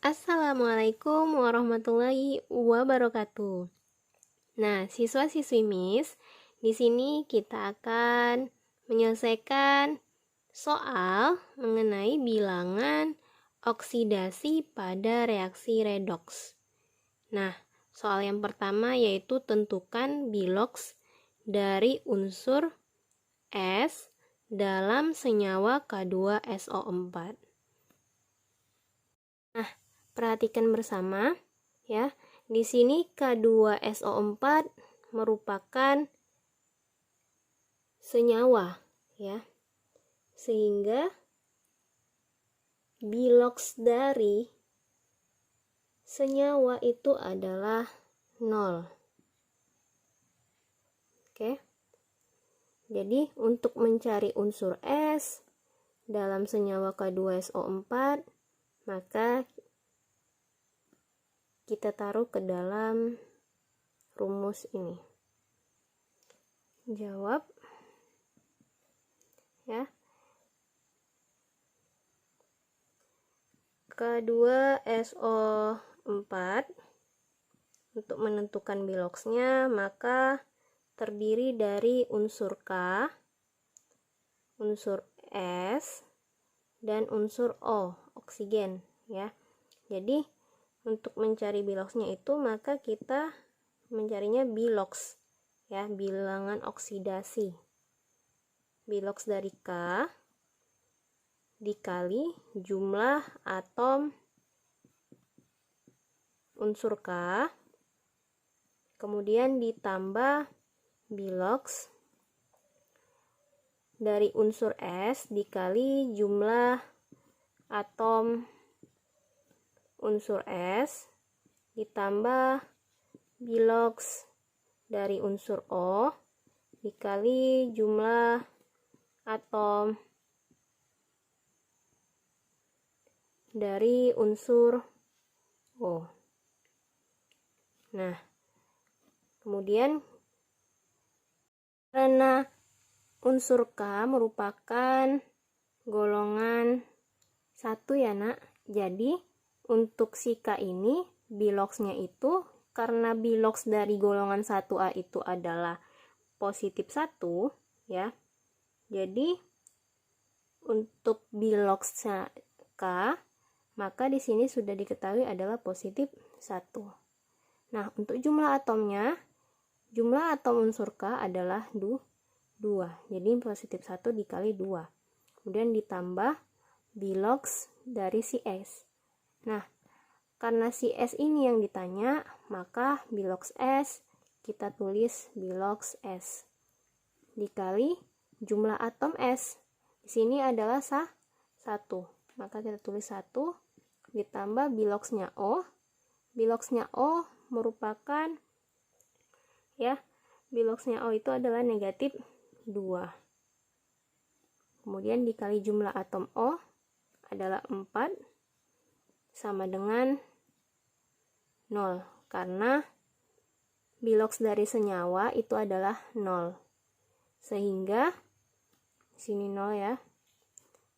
Assalamualaikum warahmatullahi wabarakatuh. Nah, siswa-siswi Miss, di sini kita akan menyelesaikan soal mengenai bilangan oksidasi pada reaksi redoks. Nah, soal yang pertama yaitu tentukan biloks dari unsur S dalam senyawa K2SO4. Nah, perhatikan bersama ya. Di sini K2SO4 merupakan senyawa ya. Sehingga biloks dari senyawa itu adalah 0. Oke. Jadi untuk mencari unsur S dalam senyawa K2SO4, maka kita taruh ke dalam rumus ini. Jawab ya. K2SO4 untuk menentukan biloksnya maka terdiri dari unsur K, unsur S, dan unsur O, oksigen ya. Jadi untuk mencari biloksnya itu maka kita mencarinya biloks ya, bilangan oksidasi. Biloks dari K dikali jumlah atom unsur K, kemudian ditambah biloks dari unsur S dikali jumlah atom unsur S ditambah biloks dari unsur O dikali jumlah atom dari unsur O. Nah, kemudian karena unsur K merupakan golongan 1 ya nak, jadi untuk si K ini biloksnya itu karena biloks dari golongan 1A itu adalah positif 1 ya. Jadi untuk biloksnya K maka di sini sudah diketahui adalah positif 1. Nah, untuk jumlah atomnya, jumlah atom unsur K adalah 2. Jadi positif 1 dikali 2. Kemudian ditambah biloks dari si S. Nah, karena si S ini yang ditanya, maka biloks S kita tulis biloks S dikali jumlah atom S. Di sini adalah 1. Maka kita tulis 1 ditambah biloksnya O. Biloksnya O merupakan ya, biloksnya O itu adalah negatif 2. Kemudian dikali jumlah atom O adalah 4 sama dengan 0 karena biloks dari senyawa itu adalah 0. Sehingga sini 0 ya.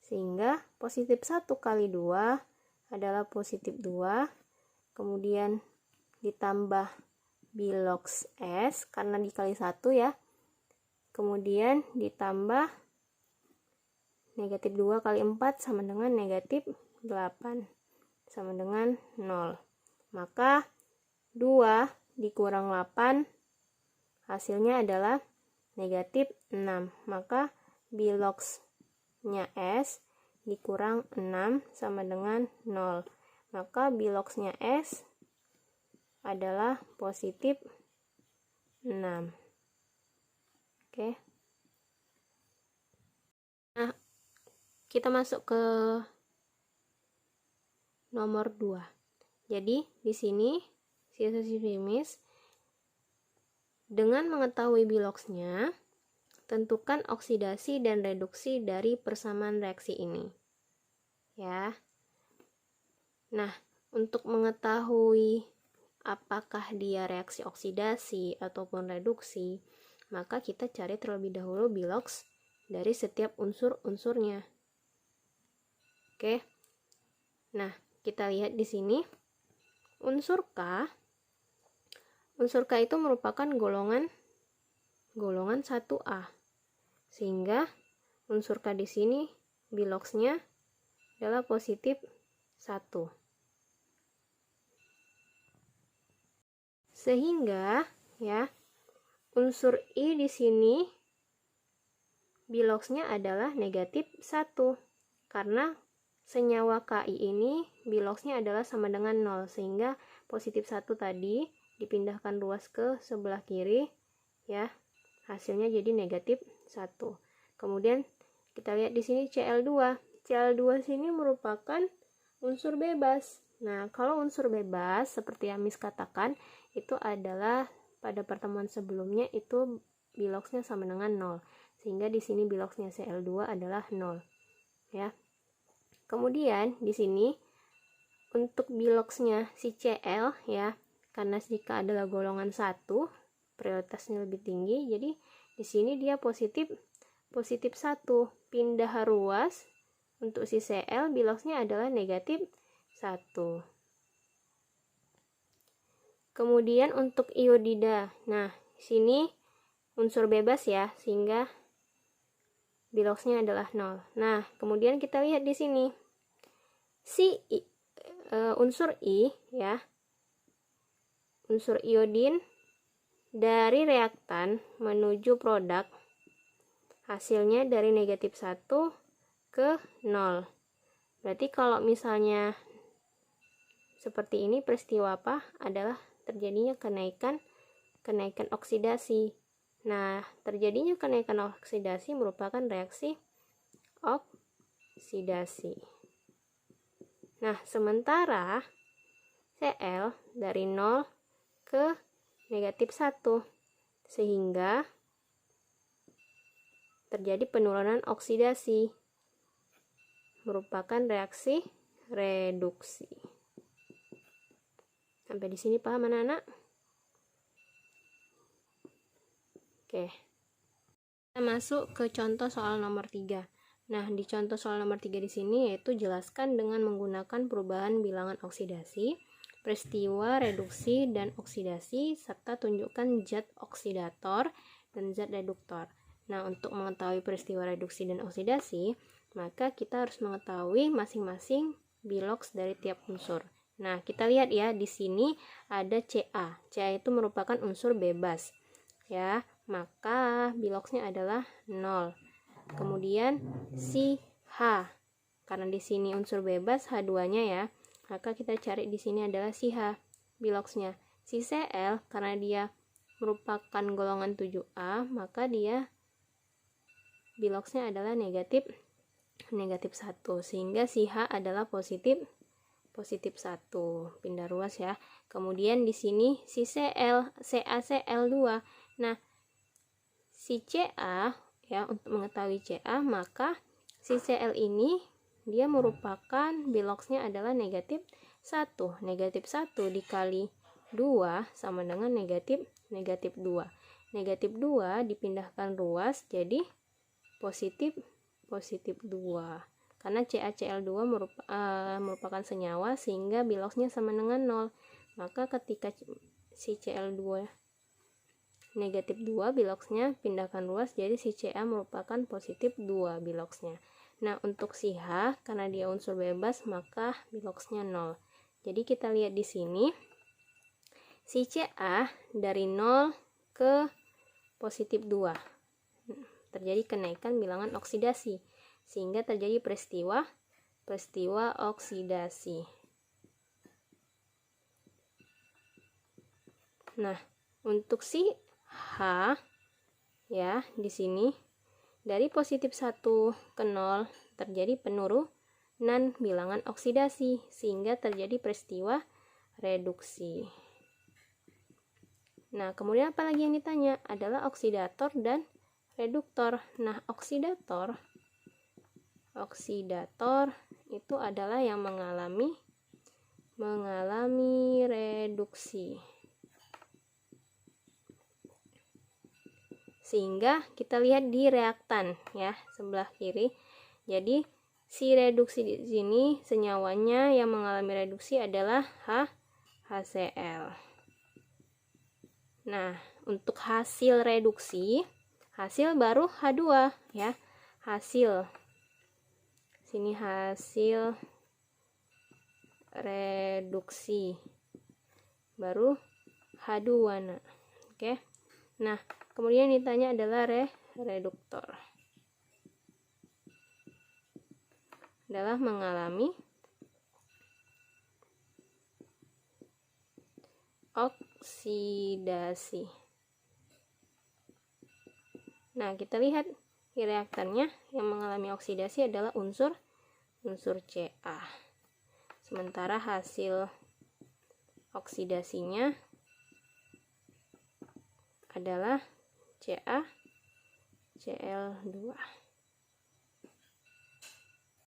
Sehingga positif 1 kali 2 adalah positif 2. Kemudian ditambah biloks S karena dikali 1 ya. Kemudian ditambah negatif 2 kali 4 sama dengan negatif 8 sama dengan 0. Maka 2 dikurang 8 hasilnya adalah negatif 6. Maka biloksnya S dikurang 6 sama dengan 0. Maka biloksnya S adalah positif 6. Oke. Nah, kita masuk ke nomor 2. Jadi, di sini siswa-siswi Miss dengan mengetahui biloksnya, tentukan oksidasi dan reduksi dari persamaan reaksi ini. Ya. Nah, untuk mengetahui apakah dia reaksi oksidasi ataupun reduksi, maka kita cari terlebih dahulu biloks dari setiap unsur-unsurnya. Oke. Nah, kita lihat di sini unsur K itu merupakan golongan 1A. Sehingga unsur K di sini biloxnya adalah positif 1. Sehingga ya, unsur I di sini biloxnya adalah negatif 1. Karena senyawa Ki ini biloxnya adalah sama dengan 0, sehingga positif 1 tadi dipindahkan ruas ke sebelah kiri ya. Hasilnya jadi negatif 1. Kemudian kita lihat di sini Cl2. Cl2 sini merupakan unsur bebas. Nah, kalau unsur bebas seperti yang Miss katakan, itu adalah pada pertemuan sebelumnya itu biloxnya sama dengan 0. Sehingga di sini biloxnya Cl2 adalah 0. Ya. Kemudian di sini untuk biloxnya si Cl ya, karena si K adalah golongan 1, prioritasnya lebih tinggi, jadi di sini dia positif 1. Pindah ruas untuk si Cl biloxnya adalah negatif 1. Kemudian untuk iodida, nah sini unsur bebas ya, sehingga biloxnya adalah 0. Nah kemudian kita lihat di sini si unsur I ya, unsur iodin dari reaktan menuju produk, hasilnya dari negatif 1 ke 0. Berarti kalau misalnya seperti ini, peristiwa apa? Adalah terjadinya kenaikan oksidasi. Nah, terjadinya kenaikan oksidasi merupakan reaksi oksidasi. Nah, sementara Cl dari 0 ke negatif 1, sehingga terjadi penurunan oksidasi, merupakan reaksi reduksi. Sampai di sini paham anak-anak? Oke. Kita masuk ke contoh soal nomor 3. Nah, di contoh soal nomor 3 di sini yaitu jelaskan dengan menggunakan perubahan bilangan oksidasi, peristiwa reduksi dan oksidasi, serta tunjukkan zat oksidator dan zat reduktor. Nah, untuk mengetahui peristiwa reduksi dan oksidasi, maka kita harus mengetahui masing-masing bilox dari tiap unsur. Nah, kita lihat ya, di sini ada Ca. Ca itu merupakan unsur bebas. Ya, maka biloxnya adalah 0. Kemudian si H. Karena di sini unsur bebas H2-nya ya, maka kita cari di sini adalah si H biloxnya. Si Cl karena dia merupakan golongan 7A, maka dia biloxnya adalah negatif 1, sehingga si H adalah positif 1. Pindah ruas ya. Kemudian di sini si CaCl2. Nah, si Ca ya, untuk mengetahui Ca, maka si Cl ini dia merupakan biloxnya adalah negatif 1. Negatif 1 dikali 2 sama dengan negatif 2. Negatif 2 dipindahkan ruas jadi positif 2. Karena CaCl2 merupakan senyawa, sehingga biloxnya sama dengan 0. Maka ketika si Cl2 negatif 2, biloxnya pindahkan ruas jadi si Ca merupakan positif 2 biloxnya. Nah, untuk si H karena dia unsur bebas, maka biloxnya 0. Jadi kita lihat di sini si Ca dari 0 ke positif 2. Terjadi kenaikan bilangan oksidasi, sehingga terjadi peristiwa oksidasi. Nah, untuk si H ya, di sini dari positif 1 ke 0 terjadi penurunan bilangan oksidasi, sehingga terjadi peristiwa reduksi. Nah, kemudian apa lagi yang ditanya? Adalah oksidator dan reduktor. Nah, oksidator itu adalah yang mengalami reduksi. Sehingga kita lihat di reaktan ya, sebelah kiri. Jadi Si reduksi di sini senyawanya yang mengalami reduksi adalah HCl. Nah, untuk hasil reduksi, hasil baru H2 ya. Hasil. Sini hasil reduksi. Baru H2, nah. Oke. Nah, kemudian ditanya adalah reduktor. Adalah mengalami oksidasi. Nah, kita lihat reaktannya yang mengalami oksidasi adalah unsur Ca. Sementara hasil oksidasinya adalah CaCl2.